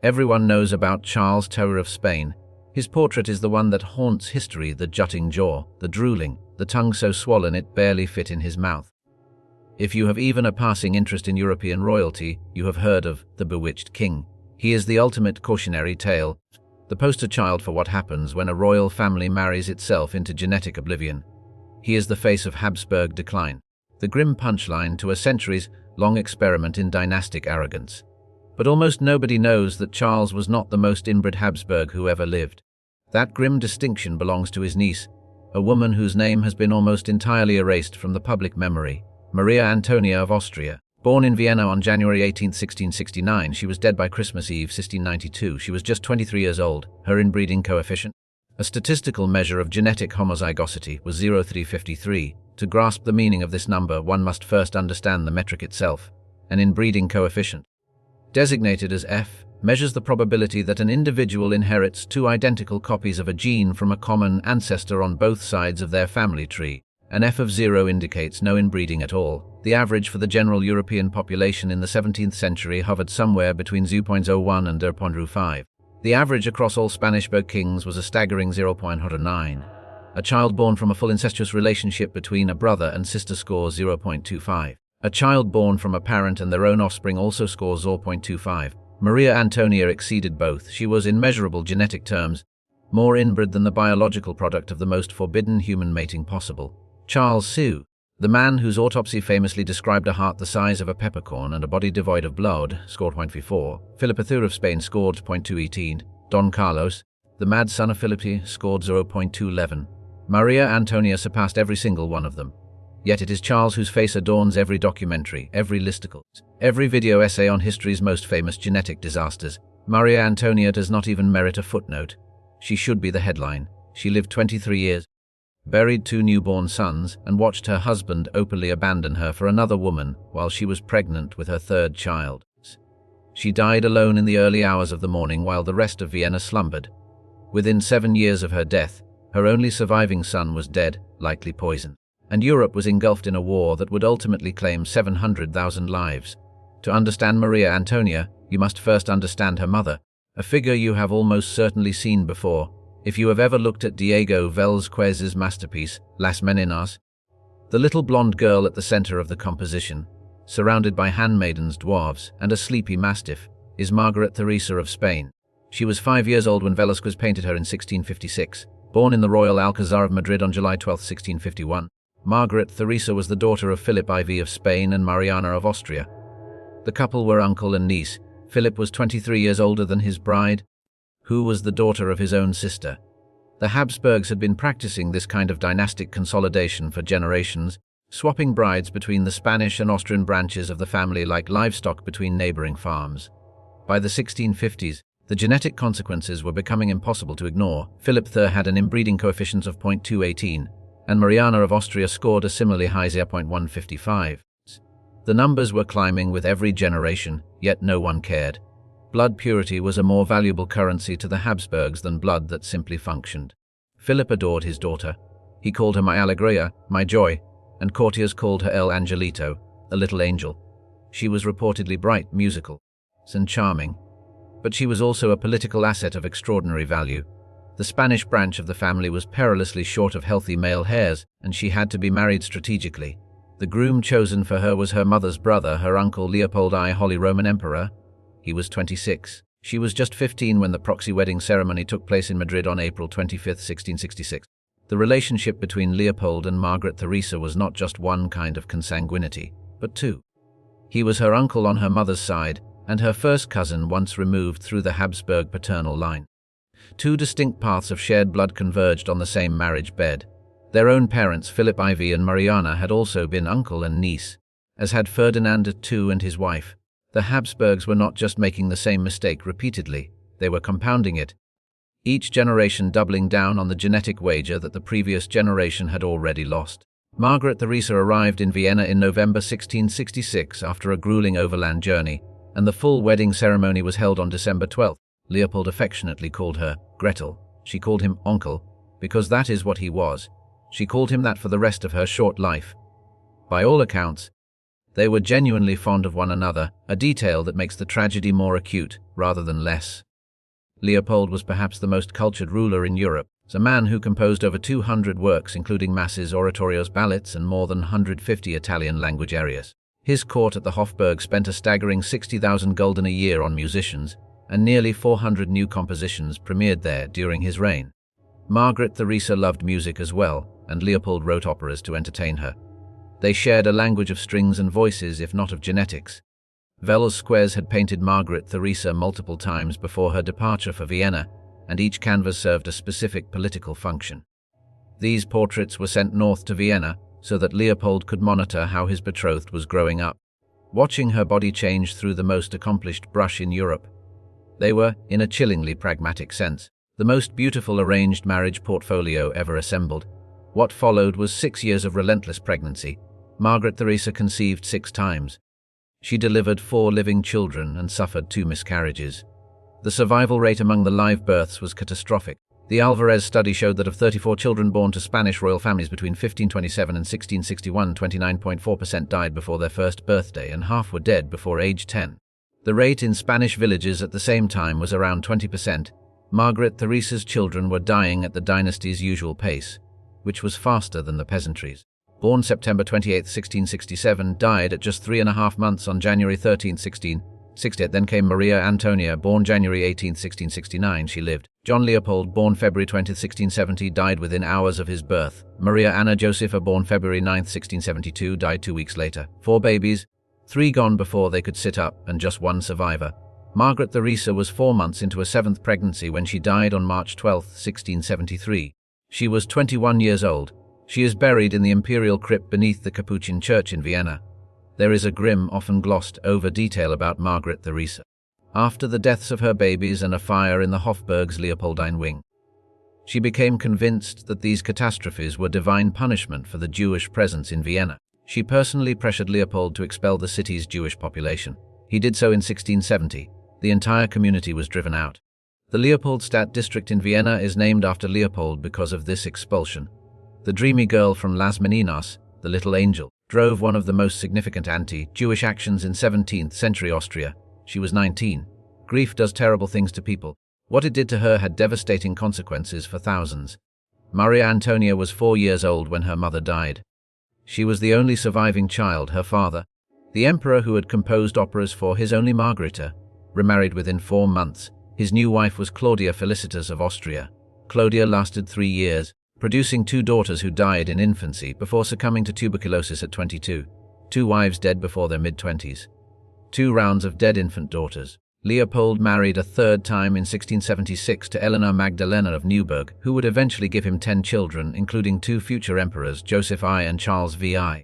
Everyone knows about Charles, Terror of Spain. His portrait is the one that haunts history, the jutting jaw, the drooling, the tongue so swollen it barely fit in his mouth. If you have even a passing interest in European royalty, you have heard of the Bewitched King. He is the ultimate cautionary tale, the poster child for what happens when a royal family marries itself into genetic oblivion. He is the face of Habsburg decline, the grim punchline to a centuries-long experiment in dynastic arrogance. But almost nobody knows that Charles was not the most inbred Habsburg who ever lived. That grim distinction belongs to his niece, a woman whose name has been almost entirely erased from the public memory, Maria Antonia of Austria. Born in Vienna on January 18, 1669, she was dead by Christmas Eve, 1692. She was just 23 years old. Her inbreeding coefficient, a statistical measure of genetic homozygosity, was 0.353. To grasp the meaning of this number, one must first understand the metric itself. An inbreeding coefficient, designated as F, measures the probability that an individual inherits two identical copies of a gene from a common ancestor on both sides of their family tree. An F of 0 indicates no inbreeding at all. The average for the general European population in the 17th century hovered somewhere between 0.01 and 0.05. The average across all Spanish-Habsburg kings was a staggering 0.09. A child born from a full incestuous relationship between a brother and sister scores 0.25. A child born from a parent and their own offspring also scores 0.25. Maria Antonia exceeded both. She was, in measurable genetic terms, more inbred than the biological product of the most forbidden human mating possible. Charles Sue, the man whose autopsy famously described a heart the size of a peppercorn and a body devoid of blood, scored 0.34. Philip III of Spain scored 0.218. Don Carlos, the mad son of Philip, scored 0.211. Maria Antonia surpassed every single one of them. Yet it is Charles whose face adorns every documentary, every listicle, every video essay on history's most famous genetic disasters. Maria Antonia does not even merit a footnote. She should be the headline. She lived 23 years, buried 2 newborn sons, and watched her husband openly abandon her for another woman while she was pregnant with her 3rd child. She died alone in the early hours of the morning while the rest of Vienna slumbered. Within 7 years of her death, her only surviving son was dead, likely poisoned, and Europe was engulfed in a war that would ultimately claim 700,000 lives. To understand Maria Antonia, you must first understand her mother, a figure you have almost certainly seen before, if you have ever looked at Diego Velázquez's masterpiece, Las Meninas. The little blonde girl at the center of the composition, surrounded by handmaidens, dwarves, and a sleepy mastiff, is Margaret Theresa of Spain. She was 5 years old when Velázquez painted her in 1656. Born in the Royal Alcazar of Madrid on July 12, 1651, Margaret Theresa was the daughter of Philip IV of Spain and Mariana of Austria. The couple were uncle and niece. Philip was 23 years older than his bride, who was the daughter of his own sister. The Habsburgs had been practicing this kind of dynastic consolidation for generations, swapping brides between the Spanish and Austrian branches of the family like livestock between neighboring farms. By the 1650s, the genetic consequences were becoming impossible to ignore. Philip III had an inbreeding coefficient of 0.218, and Mariana of Austria scored a similarly high 0.155. The numbers were climbing with every generation, yet no one cared. Blood purity was a more valuable currency to the Habsburgs than blood that simply functioned. Philip adored his daughter. He called her my Alegria, my joy, and courtiers called her El Angelito, a little angel. She was reportedly bright, musical, and charming. But she was also a political asset of extraordinary value. The Spanish branch of the family was perilously short of healthy male heirs, and she had to be married strategically. The groom chosen for her was her mother's brother, her uncle Leopold I, Holy Roman Emperor. He was 26. She was just 15 when the proxy wedding ceremony took place in Madrid on April 25, 1666. The relationship between Leopold and Margaret Theresa was not just one kind of consanguinity, but two. He was her uncle on her mother's side, and her first cousin once removed through the Habsburg paternal line. Two distinct paths of shared blood converged on the same marriage bed. Their own parents, Philip IV and Mariana, had also been uncle and niece, as had Ferdinand II and his wife. The Habsburgs were not just making the same mistake repeatedly, they were compounding it, each generation doubling down on the genetic wager that the previous generation had already lost. Margaret Theresa arrived in Vienna in November 1666 after a grueling overland journey, and the full wedding ceremony was held on December 12th. Leopold affectionately called her Gretel. She called him Onkel, because that is what he was. She called him that for the rest of her short life. By all accounts, They were genuinely fond of one another, a detail that makes the tragedy more acute rather than less. Leopold was perhaps the most cultured ruler in Europe, a man who composed over 200 works including masses, oratorios, ballets, and more than 150 Italian-language arias. His court at the Hofburg spent a staggering 60,000 gulden a year on musicians, and nearly 400 new compositions premiered there during his reign. Margaret Theresa loved music as well, and Leopold wrote operas to entertain her. They shared a language of strings and voices, if not of genetics. Velázquez had painted Margaret Theresa multiple times before her departure for Vienna, and each canvas served a specific political function. These portraits were sent north to Vienna so that Leopold could monitor how his betrothed was growing up, watching her body change through the most accomplished brush in Europe. They were, in a chillingly pragmatic sense, the most beautiful arranged marriage portfolio ever assembled. What followed was 6 years of relentless pregnancy. Margaret Theresa conceived 6 times. She delivered 4 living children and suffered 2 miscarriages. The survival rate among the live births was catastrophic. The Alvarez study showed that of 34 children born to Spanish royal families between 1527 and 1661, 29.4% died before their first birthday and half were dead before age 10. The rate in Spanish villages at the same time was around 20%. Margaret Theresa's children were dying at the dynasty's usual pace, which was faster than the peasantry's. Born September 28, 1667, died at just 3.5 months on January 13, 1660. Then came Maria Antonia, born January 18, 1669. She lived. John Leopold, born February 20, 1670, died within hours of his birth. Maria Anna Josepha, born February 9, 1672, died 2 weeks later. 4 babies, 3 gone before they could sit up, and just 1 survivor. Margaret Theresa was 4 months into a 7th pregnancy when she died on March 12, 1673. She was 21 years old. She is buried in the imperial crypt beneath the Capuchin Church in Vienna. There is a grim, often glossed over detail about Margaret Theresa. After the deaths of her babies and a fire in the Hofburg's Leopoldine wing, she became convinced that these catastrophes were divine punishment for the Jewish presence in Vienna. She personally pressured Leopold to expel the city's Jewish population. He did so in 1670. The entire community was driven out. The Leopoldstadt district in Vienna is named after Leopold because of this expulsion. The dreamy girl from Las Meninas, the little angel, drove one of the most significant anti-Jewish actions in 17th century Austria. She was 19. Grief does terrible things to people. What it did to her had devastating consequences for thousands. Maria Antonia was 4 years old when her mother died. She was the only surviving child. Her father, the emperor who had composed operas for his only Margarita, remarried within 4 months. His new wife was Claudia Felicitas of Austria. Claudia lasted 3 years, producing 2 daughters who died in infancy before succumbing to tuberculosis at 22. 2 wives dead before their mid-20s. 2 rounds of dead infant daughters. Leopold married a 3rd time in 1676 to Eleanor Magdalena of Neuburg, who would eventually give him 10 children, including 2 future emperors, Joseph I and Charles VI.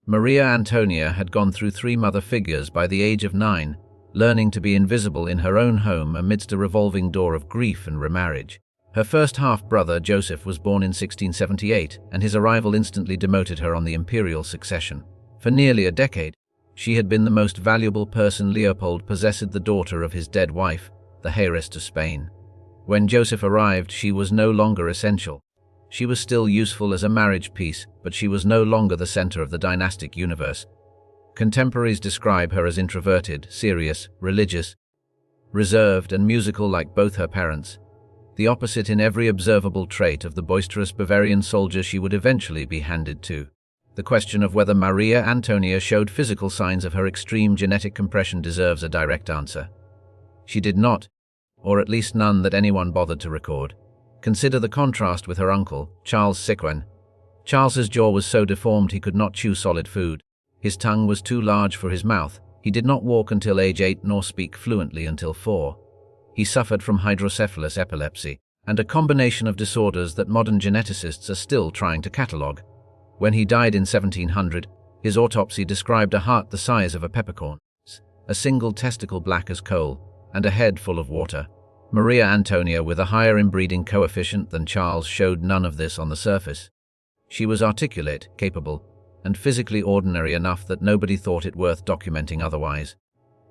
Maria Antonia had gone through 3 mother figures by the age of 9, learning to be invisible in her own home amidst a revolving door of grief and remarriage. Her first half-brother, Joseph, was born in 1678, and his arrival instantly demoted her on the imperial succession. For nearly a decade, she had been the most valuable person Leopold possessed, the daughter of his dead wife, the heiress to Spain. When Joseph arrived, she was no longer essential. She was still useful as a marriage piece, but she was no longer the center of the dynastic universe. Contemporaries describe her as introverted, serious, religious, reserved, and musical like both her parents. The opposite in every observable trait of the boisterous Bavarian soldier she would eventually be handed to. The question of whether Maria Antonia showed physical signs of her extreme genetic compression deserves a direct answer. She did not, or at least none that anyone bothered to record. Consider the contrast with her uncle, Charles Siquin. Charles's jaw was so deformed he could not chew solid food. His tongue was too large for his mouth. He did not walk until age 8 nor speak fluently until 4. He suffered from hydrocephalus epilepsy, and a combination of disorders that modern geneticists are still trying to catalogue. When he died in 1700, his autopsy described a heart the size of a peppercorn, a single testicle black as coal, and a head full of water. Maria Antonia, with a higher inbreeding coefficient than Charles, showed none of this on the surface. She was articulate, capable, and physically ordinary enough that nobody thought it worth documenting otherwise.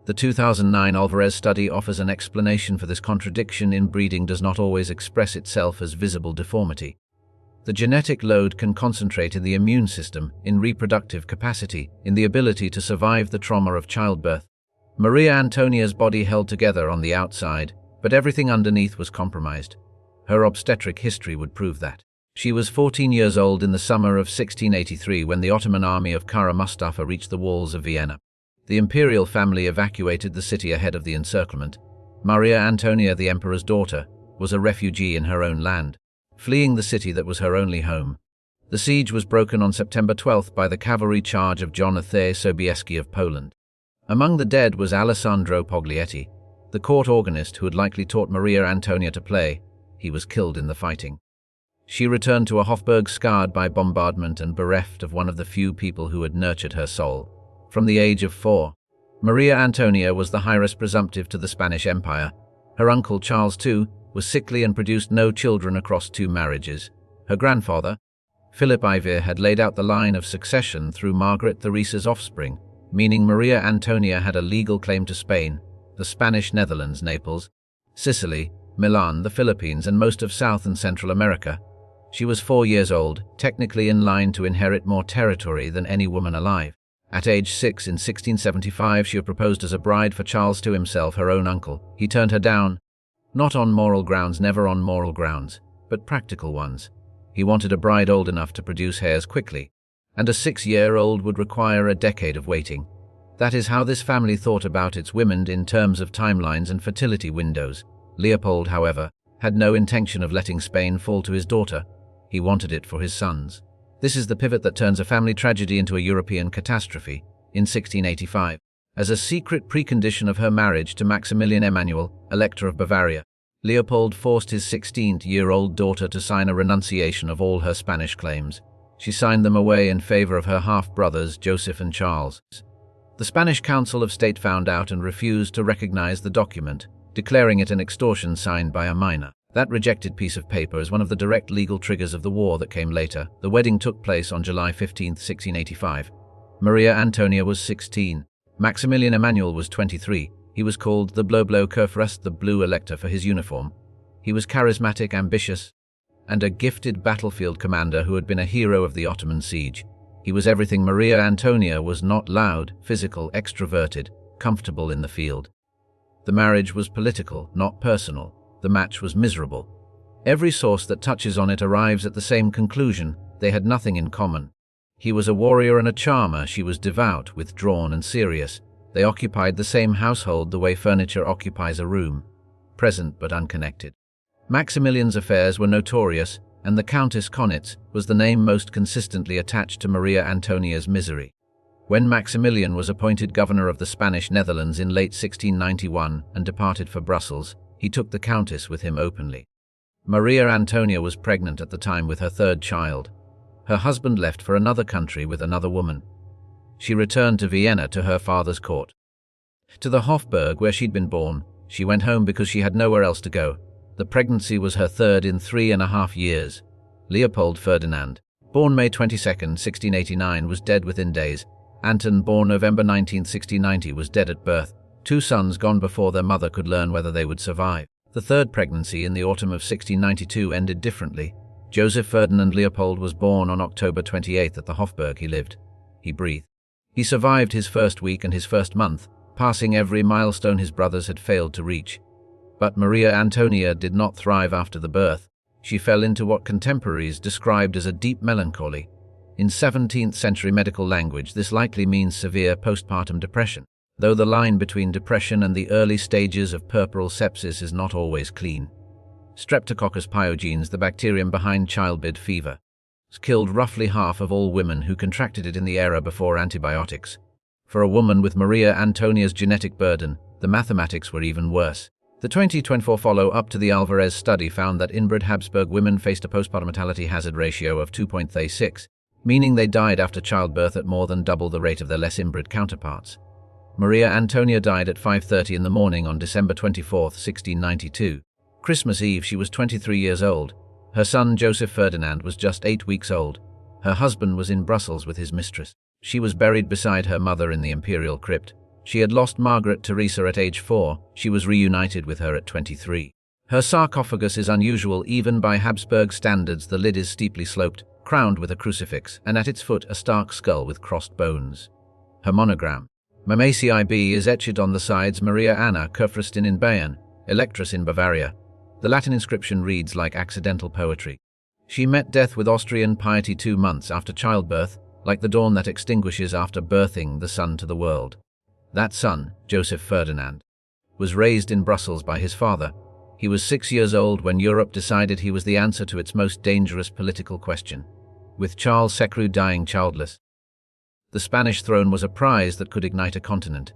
The 2009 Alvarez study offers an explanation for this contradiction. Inbreeding does not always express itself as visible deformity. The genetic load can concentrate in the immune system, in reproductive capacity, in the ability to survive the trauma of childbirth. Maria Antonia's body held together on the outside, but everything underneath was compromised. Her obstetric history would prove that. She was 14 years old in the summer of 1683 when the Ottoman army of Kara Mustafa reached the walls of Vienna. The imperial family evacuated the city ahead of the encirclement. Maria Antonia, the emperor's daughter, was a refugee in her own land, fleeing the city that was her only home. The siege was broken on September 12 by the cavalry charge of Jonathan Sobieski of Poland. Among the dead was Alessandro Poglietti, the court organist who had likely taught Maria Antonia to play. He was killed in the fighting. She returned to a Habsburg scarred by bombardment and bereft of one of the few people who had nurtured her soul. From the age of 4, Maria Antonia was the heiress presumptive to the Spanish Empire. Her uncle Charles II was sickly and produced no children across 2 marriages. Her grandfather, Philip IV, had laid out the line of succession through Margaret Theresa's offspring, meaning Maria Antonia had a legal claim to Spain, the Spanish Netherlands, Naples, Sicily, Milan, the Philippines, and most of South and Central America. She was 4 years old, technically in line to inherit more territory than any woman alive. At age 6 in 1675, she had proposed as a bride for Charles II himself, her own uncle. He turned her down, not on moral grounds, never on moral grounds, but practical ones. He wanted a bride old enough to produce heirs quickly, and a 6-year-old would require a decade of waiting. That is how this family thought about its women in terms of timelines and fertility windows. Leopold, however, had no intention of letting Spain fall to his daughter. He wanted it for his sons. This is the pivot that turns a family tragedy into a European catastrophe. In 1685, as a secret precondition of her marriage to Maximilian Emanuel, Elector of Bavaria, Leopold forced his 16-year-old daughter to sign a renunciation of all her Spanish claims. She signed them away in favor of her half-brothers, Joseph and Charles. The Spanish Council of State found out and refused to recognize the document, declaring it an extortion signed by a minor. That rejected piece of paper is one of the direct legal triggers of the war that came later. The wedding took place on July 15, 1685. Maria Antonia was 16. Maximilian Emanuel was 23. He was called the Bleu Kurfürst, the Blue Elector, for his uniform. He was charismatic, ambitious, and a gifted battlefield commander who had been a hero of the Ottoman siege. He was everything Maria Antonia was not: loud, physical, extroverted, comfortable in the field. The marriage was political, not personal. The match was miserable. Every source that touches on it arrives at the same conclusion: they had nothing in common. He was a warrior and a charmer, she was devout, withdrawn, and serious. They occupied the same household the way furniture occupies a room, present but unconnected. Maximilian's affairs were notorious, and the Countess Konitz was the name most consistently attached to Maria Antonia's misery. When Maximilian was appointed governor of the Spanish Netherlands in late 1691 and departed for Brussels, he took the Countess with him openly. Maria Antonia was pregnant at the time with her 3rd child. Her husband left for another country with another woman. She returned to Vienna to her father's court. To the Hofburg where she'd been born, she went home because she had nowhere else to go. The pregnancy was her 3rd in 3.5 years. Leopold Ferdinand, born May 22, 1689, was dead within days. Anton, born November 19, 1690, was dead at birth. 2 sons gone before their mother could learn whether they would survive. The 3rd pregnancy in the autumn of 1692 ended differently. Joseph Ferdinand Leopold was born on October 28 at the Hofburg. He lived. He breathed. He survived his 1st week and his 1st month, passing every milestone his brothers had failed to reach. But Maria Antonia did not thrive after the birth. She fell into what contemporaries described as a deep melancholy. In 17th century medical language, this likely means severe postpartum depression, though the line between depression and the early stages of puerperal sepsis is not always clean. Streptococcus pyogenes, the bacterium behind childbed fever, killed roughly half of all women who contracted it in the era before antibiotics. For a woman with Maria Antonia's genetic burden, the mathematics were even worse. The 2024 follow-up to the Alvarez study found that Inbred Habsburg women faced a postpartum mortality hazard ratio of 2.36, meaning they died after childbirth at more than double the rate of their less inbred counterparts. Maria Antonia died at 5:30 in the morning on December 24, 1692. Christmas Eve, she was 23 years old. Her son Joseph Ferdinand was just 8 weeks old. Her husband was in Brussels with his mistress. She was buried beside her mother in the imperial crypt. She had lost Margaret Theresa at age 4. She was reunited with her at 23. Her sarcophagus is unusual even by Habsburg standards. The lid is steeply sloped, crowned with a crucifix, and at its foot a stark skull with crossed bones. Her monogram, Mamacib, is etched on the sides: Maria Anna Kurfürstin in Bayern, Electress in Bavaria. The Latin inscription reads like accidental poetry. She met death with Austrian piety 2 months after childbirth, like the dawn that extinguishes after birthing the son to the world. That son, Joseph Ferdinand, was raised in Brussels by his father. He was 6 years old when Europe decided he was the answer to its most dangerous political question, with Charles Secru dying childless. The Spanish throne was a prize that could ignite a continent.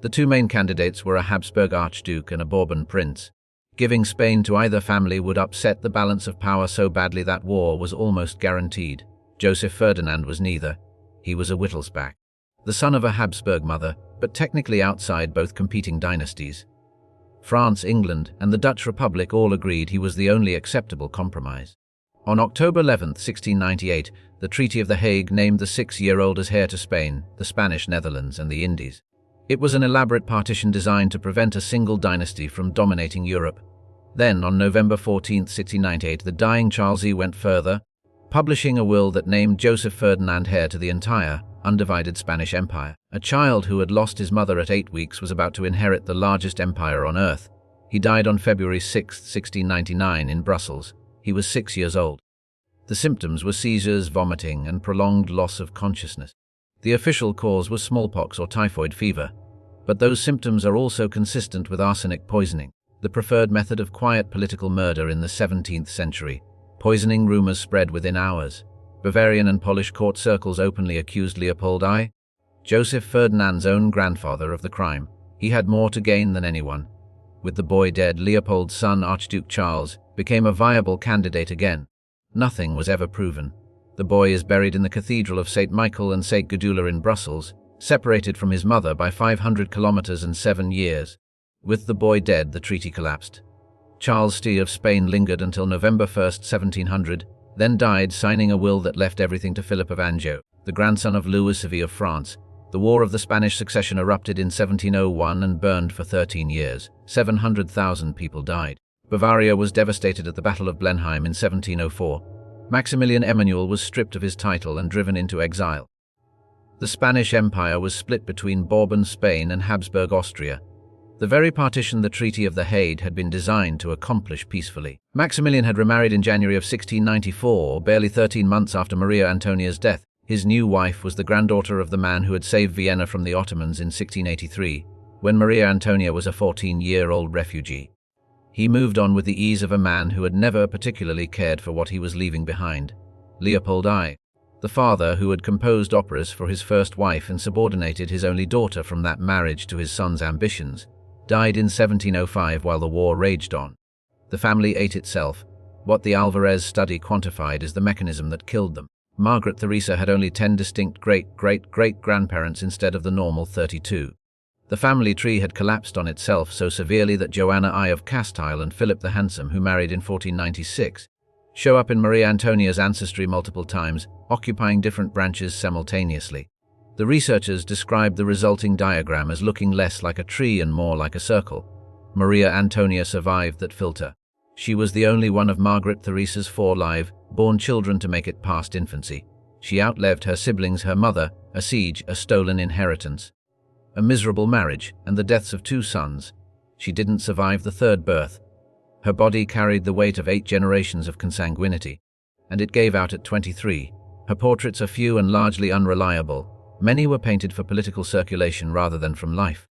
The two main candidates were a Habsburg archduke and a Bourbon prince. Giving Spain to either family would upset the balance of power so badly that war was almost guaranteed. Joseph Ferdinand was neither. He was a Wittelsbach, the son of a Habsburg mother, but technically outside both competing dynasties. France, England, and the Dutch Republic all agreed he was the only acceptable compromise. On October 11, 1698, the Treaty of The Hague named the 6-year-old as heir to Spain, the Spanish Netherlands, and the Indies. It was an elaborate partition designed to prevent a single dynasty from dominating Europe. Then, on November 14, 1698, the dying Charles E went further, publishing a will that named Joseph Ferdinand heir to the entire, undivided Spanish Empire. A child who had lost his mother at 8 weeks was about to inherit the largest empire on earth. He died on February 6, 1699, in Brussels. He was 6 years old. The symptoms were seizures, vomiting, and prolonged loss of consciousness. The official cause was smallpox or typhoid fever, but those symptoms are also consistent with arsenic poisoning, the preferred method of quiet political murder in the 17th century. Poisoning rumors spread within hours. Bavarian and Polish court circles openly accused Leopold I, Joseph Ferdinand's own grandfather, of the crime. He had more to gain than anyone. With the boy dead, Leopold's son, Archduke Charles, became a viable candidate again. Nothing was ever proven. The boy is buried in the Cathedral of St. Michael and St. Gudula in Brussels, separated from his mother by 500 kilometers and 7 years. With the boy dead, the treaty collapsed. Charles II of Spain lingered until November 1, 1700, then died, signing a will that left everything to Philip of Anjou, the grandson of Louis IV of France. The War of the Spanish Succession erupted in 1701 and burned for 13 years. 700,000 people died. Bavaria was devastated at the Battle of Blenheim in 1704. Maximilian Emanuel was stripped of his title and driven into exile. The Spanish Empire was split between Bourbon Spain and Habsburg Austria. The very partition the Treaty of The Hague had been designed to accomplish peacefully. Maximilian had remarried in January of 1694, barely 13 months after Maria Antonia's death. His new wife was the granddaughter of the man who had saved Vienna from the Ottomans in 1683, when Maria Antonia was a 14-year-old refugee. He moved on with the ease of a man who had never particularly cared for what he was leaving behind. Leopold I, the father who had composed operas for his first wife and subordinated his only daughter from that marriage to his son's ambitions, died in 1705 while the war raged on. The family ate itself. What the Alvarez study quantified is the mechanism that killed them. Margaret Theresa had only 10 distinct great-great-great-grandparents instead of the normal 32. The family tree had collapsed on itself so severely that Joanna I of Castile and Philip the Handsome, who married in 1496, show up in Maria Antonia's ancestry multiple times, occupying different branches simultaneously. The researchers described the resulting diagram as looking less like a tree and more like a circle. Maria Antonia survived that filter. She was the only one of Margaret Theresa's 4 live-born children to make it past infancy. She outlived her siblings, her mother, a siege, a stolen inheritance, a miserable marriage, and the deaths of 2 sons. She didn't survive the 3rd birth. Her body carried the weight of 8 generations of consanguinity, and it gave out at 23. Her portraits are few and largely unreliable. Many were painted for political circulation rather than from life.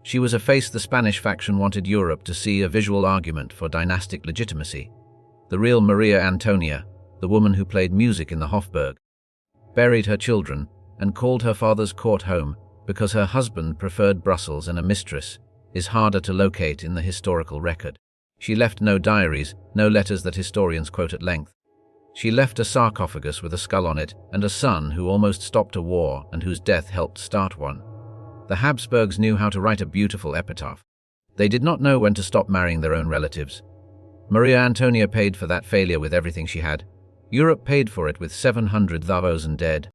She was a face the Spanish faction wanted Europe to see, a visual argument for dynastic legitimacy. The real Maria Antonia, the woman who played music in the Hofburg, buried her children and called her father's court home because her husband preferred Brussels, and a mistress is harder to locate in the historical record. She left no diaries, no letters that historians quote at length. She left a sarcophagus with a skull on it and a son who almost stopped a war and whose death helped start one. The Habsburgs knew how to write a beautiful epitaph. They did not know when to stop marrying their own relatives. Maria Antonia paid for that failure with everything she had. Europe paid for it with 700,000 dead.